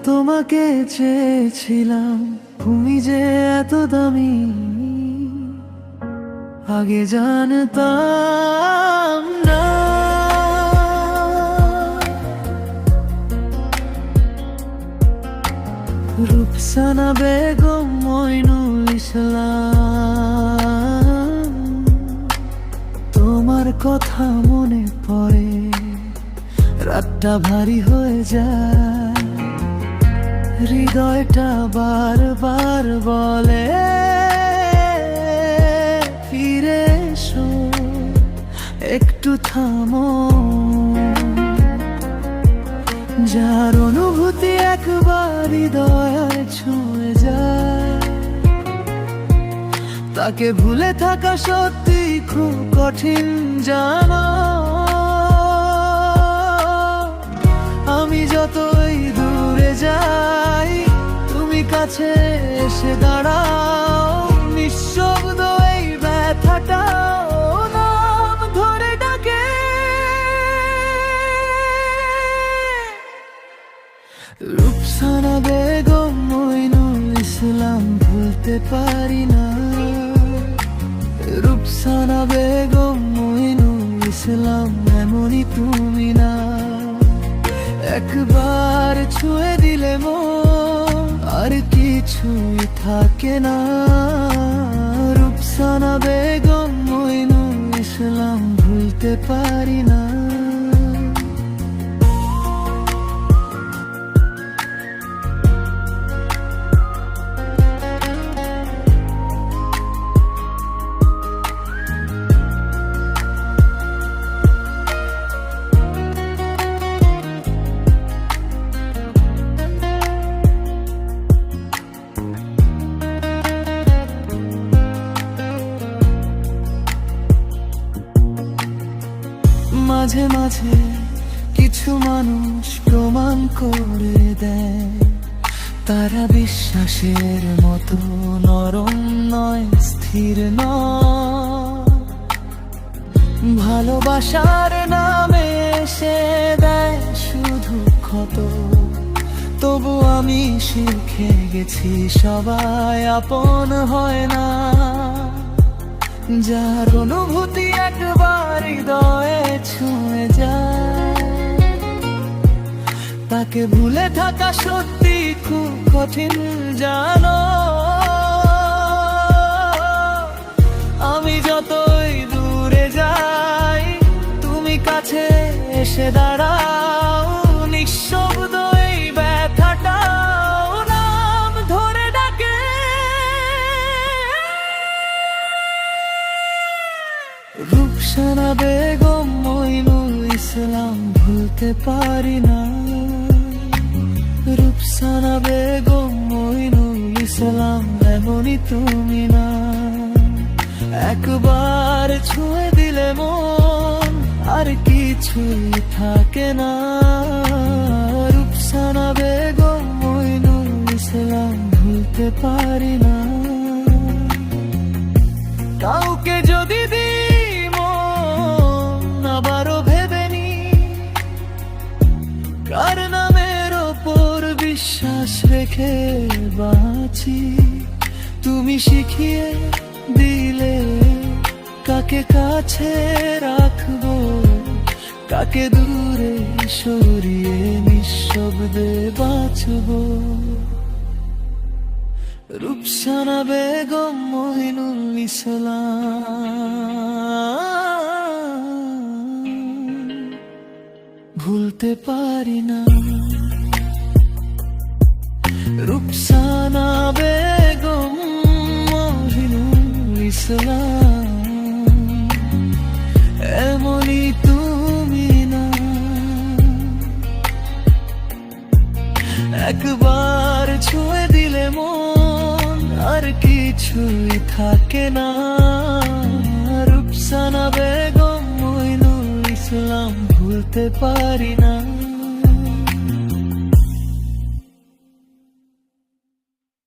তোমাকে চেয়েছিলাম, তুমি যে এত দামি আগে জানতাম না। রুকসানা বেগম মইনুল ইসলাম, তোমার কথা মনে পড়ে রাতটা ভারী হয়ে যায়, হৃদয়টা বারবার বলে ফিরে এসো, একটু থামো। যার অনুভূতি একবার হৃদয় ছুঁয়ে যায়, তাকে ভুলে থাকা সত্যি খুব কঠিন জানো। আমি যতই দূরে যাই, তুমি কাছে এসে দাঁড়াও, নিঃশব্দ এই ব্যথাটাও নাম ধরে ডাকে। রুকসানা বেগম মইনুল ইসলাম, ভুলতে পারি না। রুকসানা বেগম মইনুল ইসলাম, এমনই তুমি না। একবার ছুঁয়ে দিলে মন আর কিছুই থাকে না। রুকসানা বেগম মইনুল ইসলাম, ভুলতে পারি না। মাঝে মাঝে কিছু মানুষ প্রমাণ করে দেয়, তারা বিশ্বাসের মতো নরম নয়, স্থির নয়। ভালোবাসার নামে এসে দেয় শুধু ক্ষত, তবু আমি শিখে গেছি সবাই আপন হয় না। যার অনুভূতি একবার হৃদয়ে ছুঁয়ে যায়, তাকে ভুলে থাকা সত্যি খুব কঠিন জানো। আমি যতই দূরে যাই, তুমি কাছে এসে দাঁড়াও, নিঃশব্দ এই ব্যথাটাও নাম ধরে ডাকে। রুকসানা বেগম মইনুল ইসলাম, ভুলতে পারি না। রুকসানা বেগম মইনুল ইসলাম, এমনই তুমি না। একবার ছুঁয়ে দিলে মন আর কিছুই থাকে না। রুকসানা বেগম মইনুল ইসলাম, ভুলতে পারি না। কাউকে যদি আবারও ভেবে নি, কার নামের ওপর বিশ্বাস রেখে বাঁচি। তুমি শিখিয়ে দিলে কাকে কাছে রাখবো, কাকে দূরে সরিয়ে নিঃশব্দে বাঁচবো। রুকসানা বেগম মইনুল ইসলাম, ভুলতে পারি না। রুকসানা বেগম মইনুল ইসলাম, এমনই তুমি না। একবার ছুঁয়ে দিলে মন আর কিছুই থাকে না। রুকসানা বেগম মইনুল ইসলাম, ভুলতে পারি না।